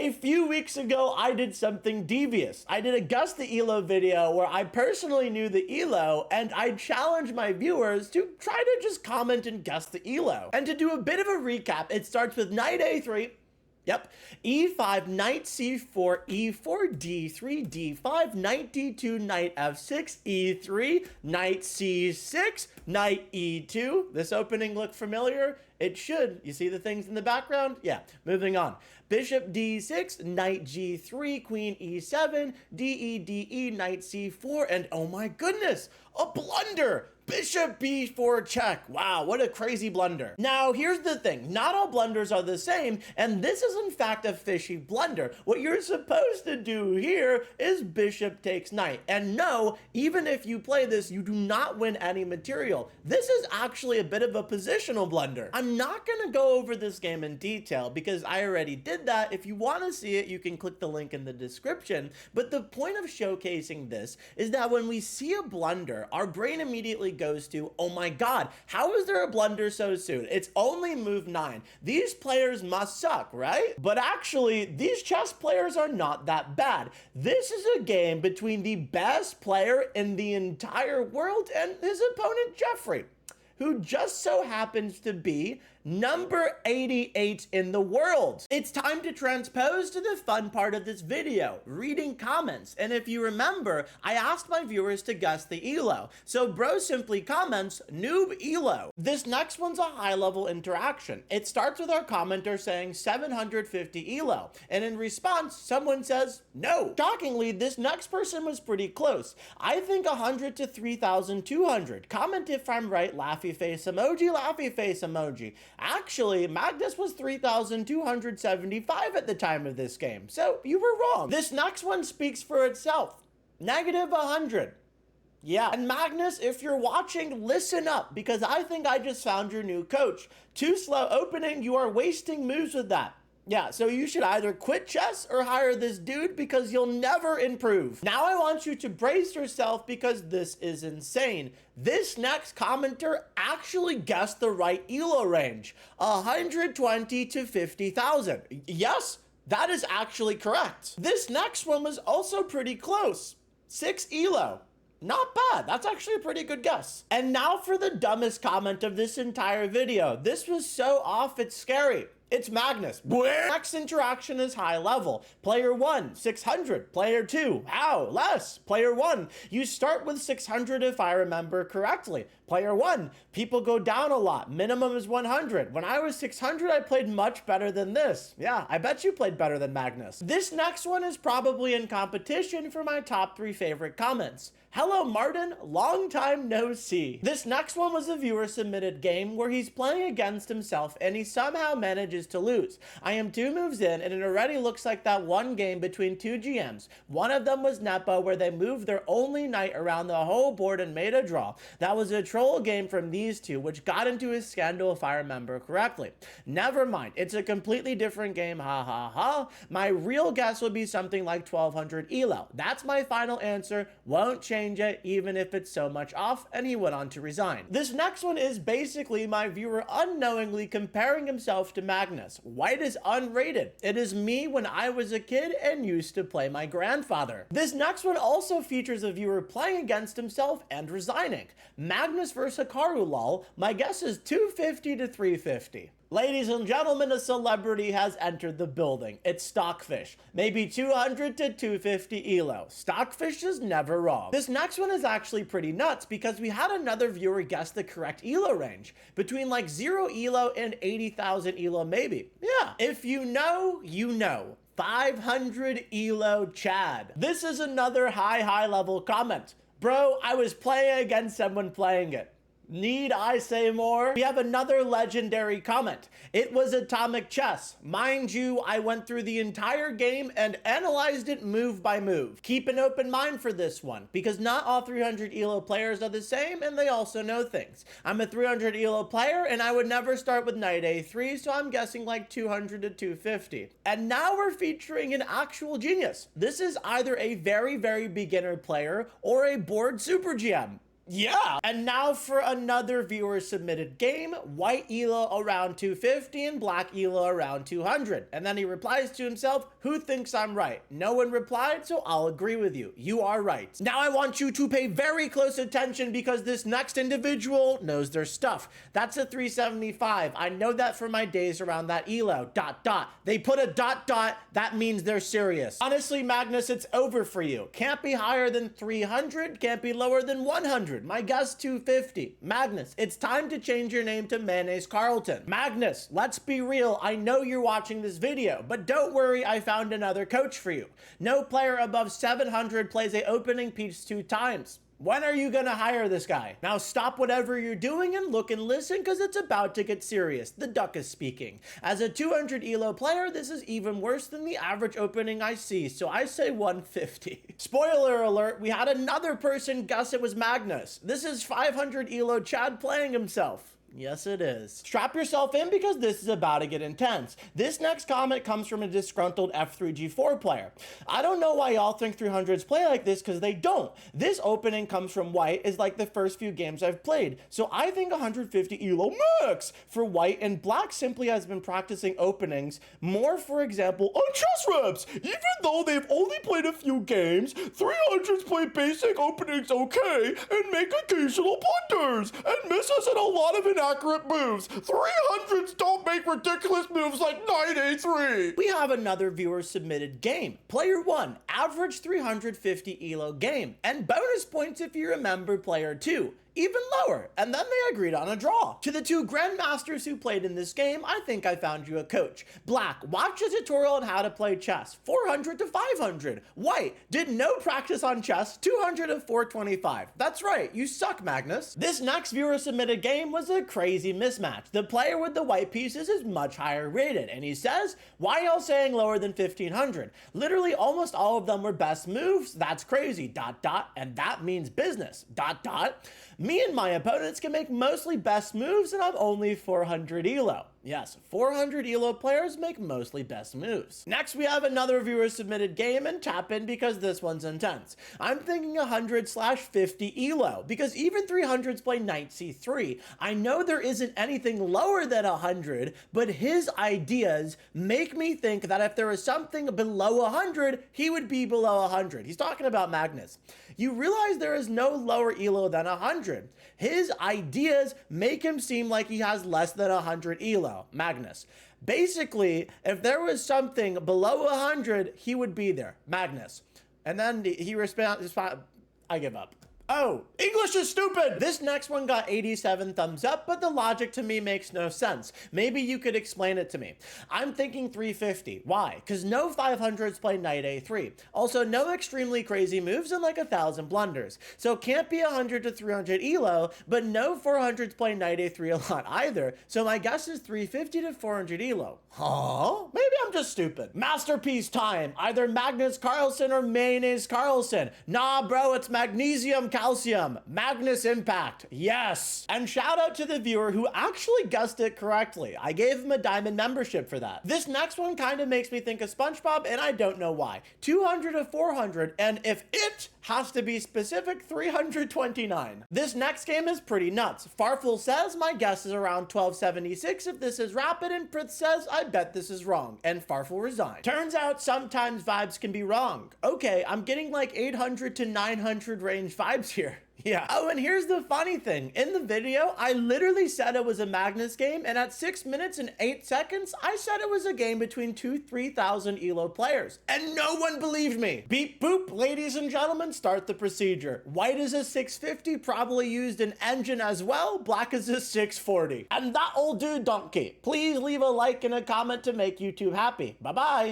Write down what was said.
A few weeks ago, I did something devious. I did a guess the ELO video where I personally knew the ELO, and I challenged my viewers to try to just comment and guess the ELO. And to do a bit of a recap, it starts with knight a3. Yep, e5, knight c4, e4, d3, d5, knight d2, knight f6, e3, knight c6, knight e2. This opening look familiar? It should. You see the things in the background? Yeah, moving on. Bishop d6, knight g3, queen e7, de, knight c4, and oh my goodness, a blunder! Bishop b4 check. Wow, what a crazy blunder. Now, here's the thing. Not all blunders are the same, and this is in fact a fishy blunder. What you're supposed to do here is bishop takes knight. And no, even if you play this, you do not win any material. This is actually a bit of a positional blunder. I'm not going to go over this game in detail because I already did that. If you want to see it, you can click the link in the description. But the point of showcasing this is that when we see a blunder, our brain immediately goes to, oh my god, how is there a blunder so soon? It's only move 9. These players must suck, right? But actually, these chess players are not that bad. This is a game between the best player in the entire world and his opponent, Jeffrey, who just so happens to be number 88 in the world. It's time to transpose to the fun part of this video, reading comments. And if you remember, I asked my viewers to guess the ELO. So bro simply comments, noob ELO. This next one's a high-level interaction. It starts with our commenter saying 750 ELO. And in response, someone says, no. Shockingly, this next person was pretty close. I think 100 to 3,200. Comment if I'm right, laughy face emoji, laughy face emoji. Actually, Magnus was 3,275 at the time of this game, so you were wrong. This next one speaks for itself. Negative 100. Yeah, and Magnus, if you're watching, listen up, because I think I just found your new coach. Too slow opening, you are wasting moves with that. Yeah, so you should either quit chess or hire this dude because you'll never improve. Now I want you to brace yourself because this is insane. This next commenter actually guessed the right ELO range, 120 to 50,000. Yes, that is actually correct. This next one was also pretty close, 6 ELO. Not bad. That's actually a pretty good guess. And now for the dumbest comment of this entire video. This was so off, it's scary. It's Magnus. Next interaction is high level. Player 1, 600. Player 2, how? Less. Player 1, you start with 600 if I remember correctly. Player 1, people go down a lot. Minimum is 100. When I was 600, I played much better than this. Yeah, I bet you played better than Magnus. This next one is probably in competition for my top 3 favorite comments. Hello, Martin. Long time no see. This next one was a viewer submitted game where he's playing against himself and he somehow manages to lose. I am 2 moves in and it already looks like that one game between 2 GMs. One of them was Nepo where they moved their only knight around the whole board and made a draw. That was a troll game from these two which got into a scandal if I remember correctly. Never mind. It's a completely different game. Ha ha ha. My real guess would be something like 1200 ELO. That's my final answer. Won't change it even if it's so much off, and he went on to resign. This next one is basically my viewer unknowingly comparing himself to Magnus. White is unrated. It is me when I was a kid and used to play my grandfather. This next one also features a viewer playing against himself and resigning. Magnus versus Hikaru lol. My guess is 250 to 350. Ladies and gentlemen, a celebrity has entered the building. It's Stockfish. Maybe 200 to 250 ELO. Stockfish is never wrong. This next one is actually pretty nuts because we had another viewer guess the correct ELO range. Between like 0 ELO and 80,000 ELO maybe. Yeah, if you know, you know. 500 ELO Chad. This is another high level comment. Bro, I was playing against someone playing it. Need I say more? We have another legendary comment. It was Atomic Chess. Mind you, I went through the entire game and analyzed it move by move. Keep an open mind for this one, because not all 300 ELO players are the same, and they also know things. I'm a 300 ELO player, and I would never start with knight a3, so I'm guessing like 200 to 250. And now we're featuring an actual genius. This is either a very beginner player or a bored super GM. Yeah. And now for another viewer submitted game, white elo around 250 and black elo around 200. And then he replies to himself, who thinks I'm right? No one replied, so I'll agree with you. You are right. Now I want you to pay very close attention because this next individual knows their stuff. That's a 375. I know that from my days around that elo. ... They put a ... That means they're serious. Honestly, Magnus, it's over for you. Can't be higher than 300, can't be lower than 100. My guess 250. Magnus, it's time to change your name to Mayonnaise Carlton. Magnus, let's be real. I know you're watching this video, but don't worry, I found another coach for you. No player above 700 plays a opening piece 2 times. When are you gonna hire this guy? Now stop whatever you're doing and look and listen because it's about to get serious. The duck is speaking. As a 200 elo player, this is even worse than the average opening I see, so I say 150. Spoiler alert, we had another person guess it was Magnus. This is 500 elo Chad playing himself. Yes, it is. Strap yourself in because this is about to get intense. This next comment comes from a disgruntled F3G4 player. I don't know why y'all think 300s play like this because they don't. This opening comes from white is like the first few games I've played. So I think 150 elo max for white, and black simply has been practicing openings more, for example, on chess reps. Even though they've only played a few games, 300s play basic openings okay and make occasional blunders and misses in a lot of inaccurate moves. 300s don't make ridiculous moves like knight a3. We have another viewer submitted game. Player 1, average 350 elo game, and bonus points if you remember player 2. Even lower, and then they agreed on a draw. To the 2 grandmasters who played in this game, I think I found you a coach. Black, watch a tutorial on how to play chess, 400 to 500. White, did no practice on chess, 200 to 425. That's right, you suck, Magnus. This next viewer submitted game was a crazy mismatch. The player with the white pieces is much higher rated, and he says, why y'all saying lower than 1500? Literally almost all of them were best moves, that's crazy, ... and that means business, ... Me and my opponents can make mostly best moves, and I'm only 400 elo. Yes, 400 elo players make mostly best moves. Next, we have another viewer submitted game, and tap in because this one's intense. I'm thinking 100/50 elo because even 300s play knight c3. I know there isn't anything lower than 100, but his ideas make me think that if there was something below 100, he would be below 100. He's talking about Magnus. You realize there is no lower elo than 100. His ideas make him seem like he has less than 100 elo, Magnus. Basically, if there was something below 100, he would be there, Magnus. And then he responds, I give up. Oh, English is stupid! This next one got 87 thumbs up, but the logic to me makes no sense. Maybe you could explain it to me. I'm thinking 350. Why? Because no 500s play knight a3. Also, no extremely crazy moves and like 1,000 blunders. So can't be 100 to 300 elo, but no 400s play knight a3 a lot either. So my guess is 350 to 400 elo. Huh? Maybe I'm just stupid. Masterpiece time. Either Magnus Carlsen or Mayonnaise Carlson. Nah, bro, it's magnesium calcium. Magnus Impact. Yes. And shout out to the viewer who actually guessed it correctly. I gave him a diamond membership for that. This next one kind of makes me think of SpongeBob, and I don't know why. 200 to 400, and if it has to be specific, 329. This next game is pretty nuts. Farfel says my guess is around 1276 if this is rapid, and Prith says I bet this is wrong, and Farfel resigned. Turns out sometimes vibes can be wrong. Okay, I'm getting like 800 to 900 range vibes here. Yeah. Oh, and here's the funny thing. In the video, I literally said it was a Magnus game, and at 6 minutes and 8 seconds, I said it was a game between 3,000 elo players. And no one believed me. Beep boop, ladies and gentlemen, start the procedure. White is a 650, probably used an engine as well. Black is a 640. And that'll do, donkey. Please leave a like and a comment to make YouTube happy. Bye-bye.